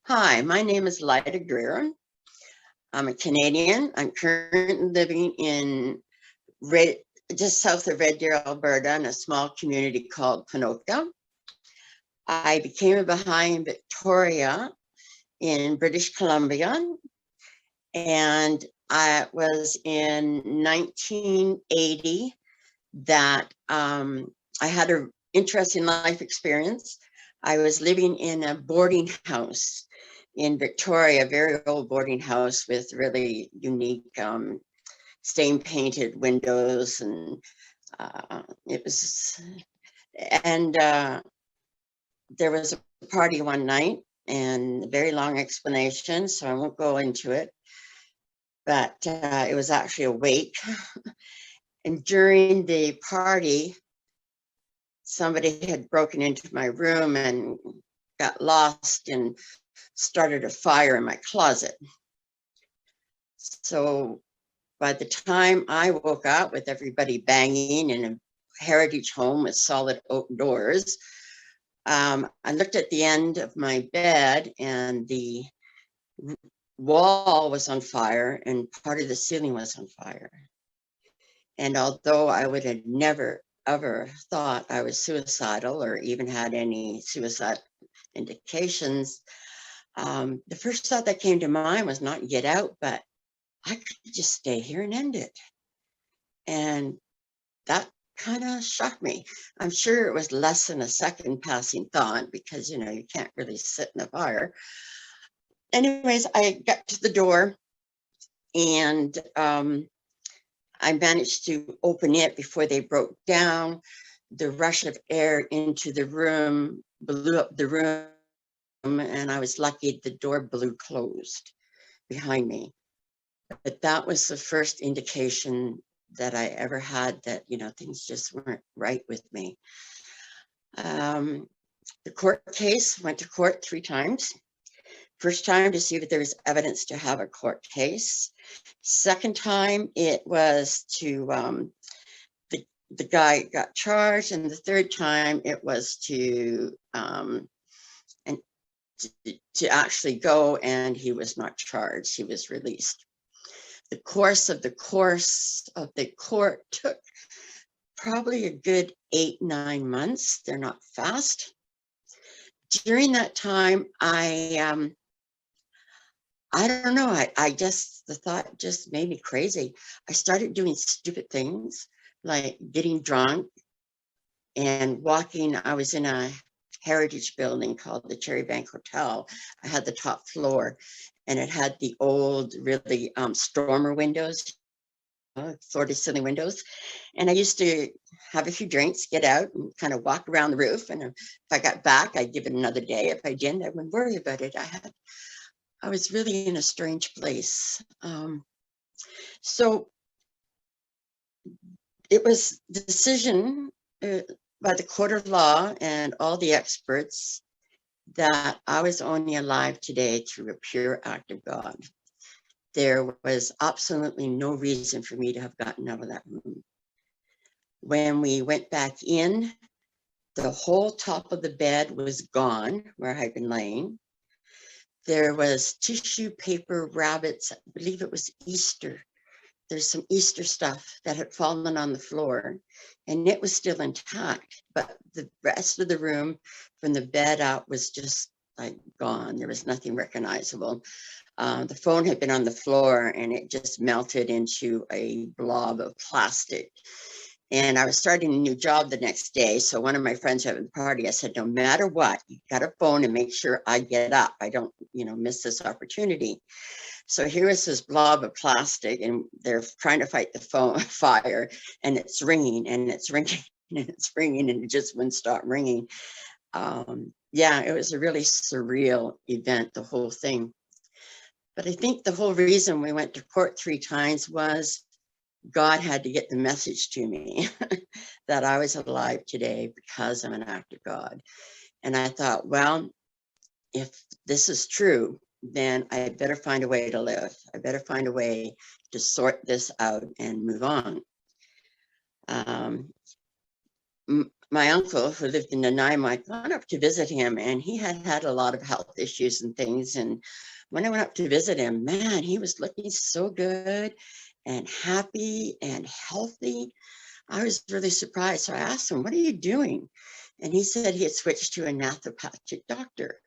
Hi, my name is Lyda Greer. I'm a Canadian. I'm currently living in just south of Red Deer, Alberta, in a small community called Panoka. I became a Bahá'í in Victoria in British Columbia, and it was in 1980 that I had an interesting life experience. I was living in a boarding house in Victoria, a very old boarding house with really unique stain painted windows, and it was, and there was a party one night, and a very long explanation, so I won't go into it, but it was actually a wake. And during the party, somebody had broken into my room and got lost and started a fire in my closet. So by the time I woke up with everybody banging in a heritage home with solid oak doors, I looked at the end of my bed and the wall was on fire and part of the ceiling was on fire. And although I would have never, ever thought I was suicidal or even had any suicide indications, the first thought that came to mind was not get out, but I could just stay here and end it. And that kind of shocked me. I'm sure it was less than a second passing thought because, you know, you can't really sit in a fire. Anyways, I got to the door and I managed to open it before they broke down. The rush of air into the room blew up the room, and I was lucky the door blew closed behind me. But that was the first indication that I ever had that, you know, things just weren't right with me. The court case, went to court 3 times. First time to see if there was evidence to have a court case. Second time it was to, the guy got charged, and the third time it was to actually go, and he was not charged, he was released. The course of the court took probably a good 8-9 months. They're not fast. During that time, I don't know, I just, the thought just made me crazy. I started doing stupid things like getting drunk and walking. I was in a heritage building called the Cherry Bank Hotel. I had the top floor, and it had the old, really stormer windows, floor-to-ceiling windows. And I used to have a few drinks, get out, and kind of walk around the roof. And if I got back, I'd give it another day. If I didn't, I wouldn't worry about it. I was really in a strange place. So it was the decision by the court of law and all the experts that I was only alive today through a pure act of God. There was absolutely no reason for me to have gotten out of that room. When we went back in, the whole top of the bed was gone where I'd been laying. There was tissue paper, rabbits, I believe it was Easter. There's some Easter stuff that had fallen on the floor, and it was still intact, but the rest of the room from the bed out was just like gone. There was nothing recognizable. The phone had been on the floor and it just melted into a blob of plastic. And I was starting a new job the next day. So one of my friends having the party, I said, no matter what, you got a phone and make sure I get up. I don't, you know, miss this opportunity. So here is this blob of plastic, and they're trying to fight the fire, and it's ringing and it's ringing and it's ringing, and it just wouldn't stop ringing. Yeah, it was a really surreal event, the whole thing. But I think the whole reason we went to court 3 times was God had to get the message to me that I was alive today because of an act of God. And I thought, well, if this is true, then I better find a way to live. I better find a way to sort this out and move on. my uncle who lived in Nanaimo, I'd gone up to visit him, and he had had a lot of health issues and things. And when I went up to visit him, man, he was looking so good and happy and healthy. I was really surprised. So I asked him, "What are you doing?" And he said he had switched to a naturopathic doctor.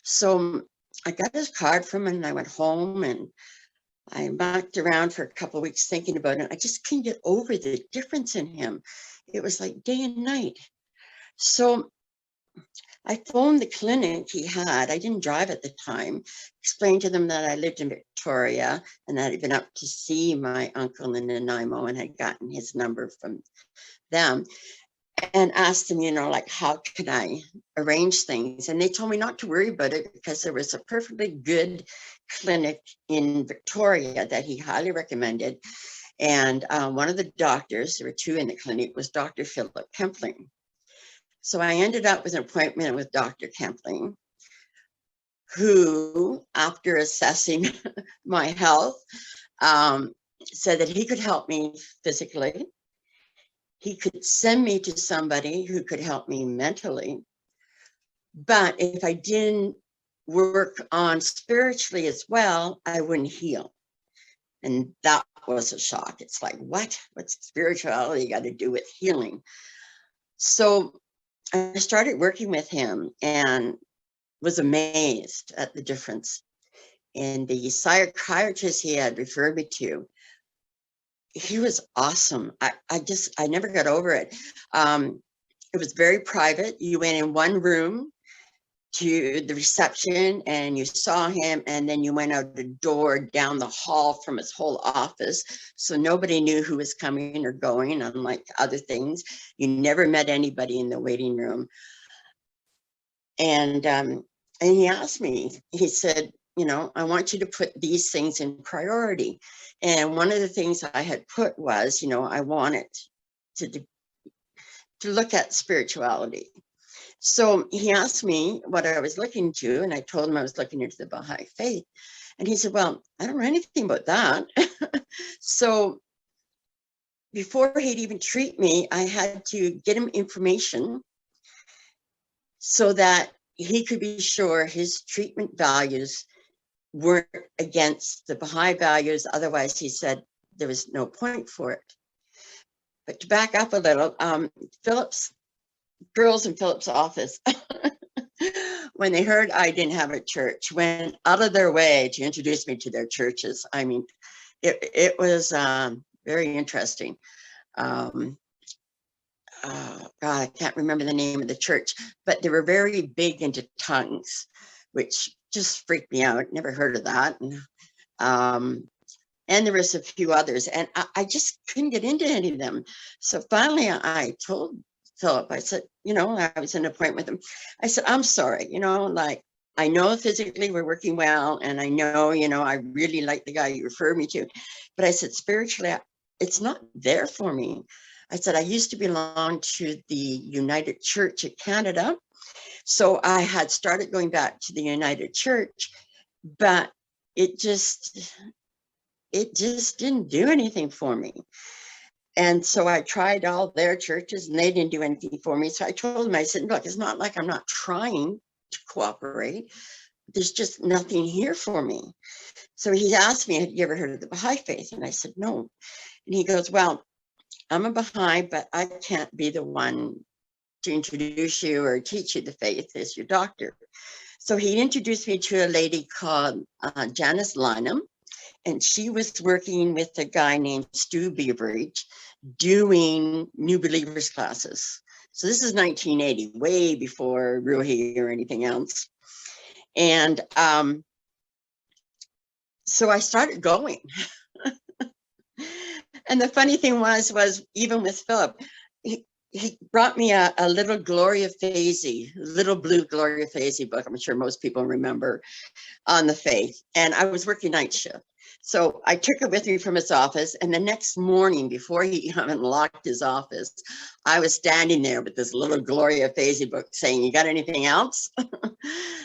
So I got his card from him, and I went home, and I mucked around for a couple of weeks thinking about it. I just couldn't get over the difference in him. It was like day and night. So I phoned the clinic he had. I didn't drive at the time. Explained to them that I lived in Victoria and that I'd been up to see my uncle in Nanaimo and had gotten his number from them, and asked them, like, how can I arrange things? And they told me not to worry about it because there was a perfectly good clinic in Victoria that he highly recommended. And one of the doctors, there were two in the clinic, was Dr. Philip Kempling. So I ended up with an appointment with Dr. Kempling, who, after assessing my health, said that he could help me physically. He could send me to somebody who could help me mentally. But if I didn't work on spiritually as well, I wouldn't heal. And that was a shock. It's like, what? What's spirituality got to do with healing? So I started working with him and was amazed at the difference. And the psychiatrist he had referred me to, he was awesome. I never got over it. It was very private. You went in one room to the reception and you saw him, and then you went out the door down the hall from his whole office. So nobody knew who was coming or going, unlike other things. You never met anybody in the waiting room. And he asked me, he said, I want you to put these things in priority. And one of the things I had put was, I wanted to look at spirituality. So he asked me what I was looking to, and I told him I was looking into the Bahá'í Faith. And he said, well, I don't know anything about that. So before he'd even treat me, I had to get him information so that he could be sure his treatment values weren't against the Baha'i values. Otherwise, he said there was no point for it. But to back up a little, girls in Philip's office, when they heard I didn't have a church, went out of their way to introduce me to their churches. I mean, it was very interesting. God, I can't remember the name of the church, but they were very big into tongues, which just freaked me out. Never heard of that. And there was a few others, and I just couldn't get into any of them. So finally I told Philip, I said, I was in an appointment with him. I said, I'm sorry, I know physically we're working well, and I know, I really like the guy you referred me to, but I said, spiritually, it's not there for me. I said, I used to belong to the United Church of Canada. So I had started going back to the United Church, but it just didn't do anything for me. And so I tried all their churches and they didn't do anything for me. So I told them, I said, look, it's not like I'm not trying to cooperate. There's just nothing here for me. So he asked me, have you ever heard of the Baha'i Faith? And I said, no. And he goes, well, I'm a Baha'i, but I can't be the one to introduce you or teach you the faith as your doctor. So he introduced me to a lady called Janice Lynham. And she was working with a guy named Stu Beveridge doing new believers classes. So this is 1980, way before Ruhi or anything else. And so I started going. And the funny thing was even with Philip, he brought me a little Gloria Fazey, little blue Gloria Fazey book. I'm sure most people remember, on the faith. And I was working night shift. So I took it with me from his office. And the next morning, before he even locked his office, I was standing there with this little Gloria Fazey book saying, you got anything else?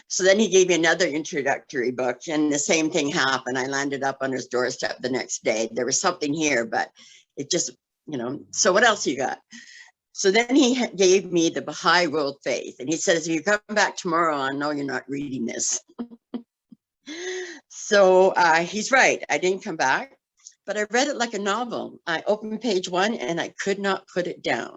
So then he gave me another introductory book, and the same thing happened. I landed up on his doorstep the next day. There was something here, but it just, so what else you got? So then he gave me the Baha'i World Faith. And he says, if you come back tomorrow, I know you're not reading this. So he's right. I didn't come back, but I read it like a novel. I opened page 1 and I could not put it down.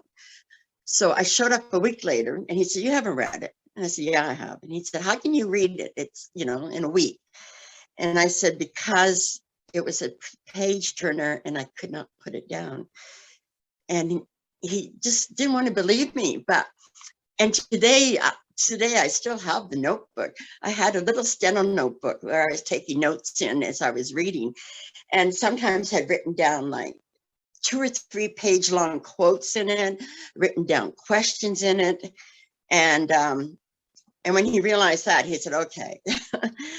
So I showed up a week later and he said, you haven't read it. And I said, yeah, I have. And he said, how can you read it? It's, in a week. And I said, because it was a page turner and I could not put it down. And he just didn't want to believe me. And today I still have the notebook. I had a little steno notebook where I was taking notes in as I was reading, and sometimes had written down like 2 or 3 page long quotes in it, written down questions in it. And when he realized that, he said, okay.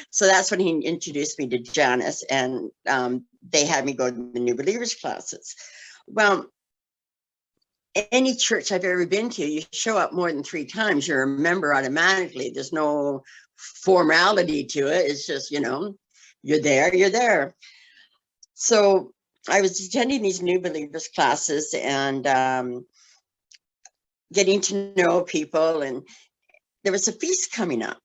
So that's when he introduced me to Janice, and they had me go to the New Believers classes. Well, any church I've ever been to, you show up more than 3 times, you're a member automatically. There's no formality to it. It's just, you're there. So I was attending these New Believers classes and getting to know people, and there was a feast coming up.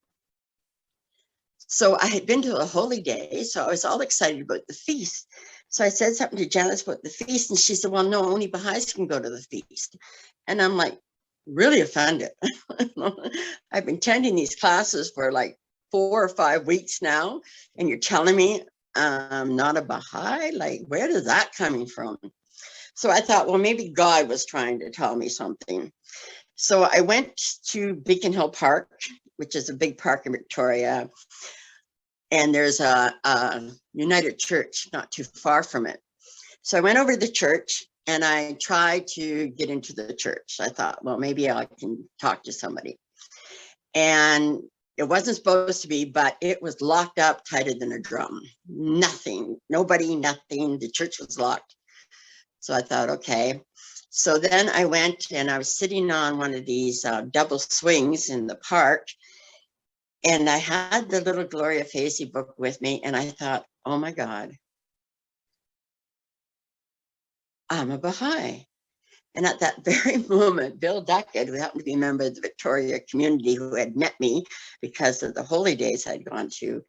So I had been to a holy day, so I was all excited about the feast. So I said something to Janice about the feast, and she said, well, no, only Baha'is can go to the feast. And I'm like, really offended. I've been attending these classes for like 4 or 5 weeks now, and you're telling me I'm not a Baha'i? Like, where is that coming from? So I thought, well, maybe God was trying to tell me something. So I went to Beacon Hill Park, which is a big park in Victoria. And there's a United Church not too far from it. So I went over to the church and I tried to get into the church. I thought, well, maybe I can talk to somebody. And it wasn't supposed to be, but it was locked up tighter than a drum. Nothing, nobody, nothing. The church was locked. So I thought, okay. So then I went and I was sitting on one of these double swings in the park. And I had the little Gloria Facey book with me, and I thought, oh my God, I'm a Baha'i. And at that very moment, Bill Duckett, who happened to be a member of the Victoria community, who had met me because of the holy days I'd gone to,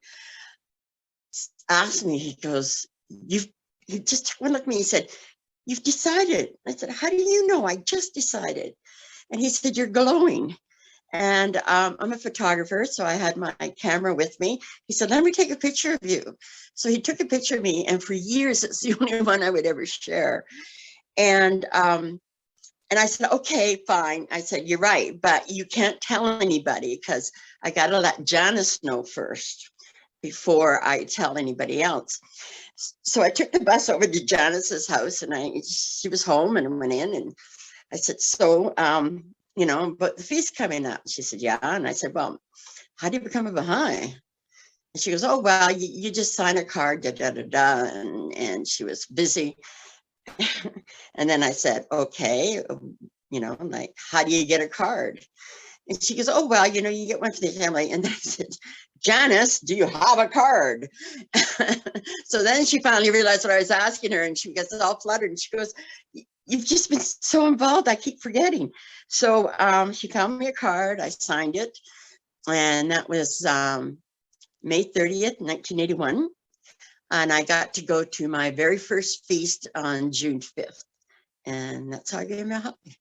asked me, he goes, he just went at me, he said, you've decided. I said, how do you know? I just decided. And he said, you're glowing. And I'm a photographer, so I had my camera with me. He said, let me take a picture of you. So he took a picture of me, and for years, it's the only one I would ever share. And I said, okay, fine. I said, you're right, but you can't tell anybody because I got to let Janice know first before I tell anybody else. So I took the bus over to Janice's house, and she was home, and I went in, and I said, so, but the feast coming up. She said, yeah. And I said, well, how do you become a Baha'i? And she goes, oh, well, you just sign a card, and she was busy. And then I said, okay, like, how do you get a card? And she goes, oh, well, you get one for the family. And then I said, Janice, do you have a card? So then she finally realized what I was asking her, and she gets all fluttered, and she goes, you've just been so involved, I keep forgetting. So she found me a card, I signed it, and that was May 30th, 1981. And I got to go to my very first feast on June 5th. And that's how I became a Baha'i.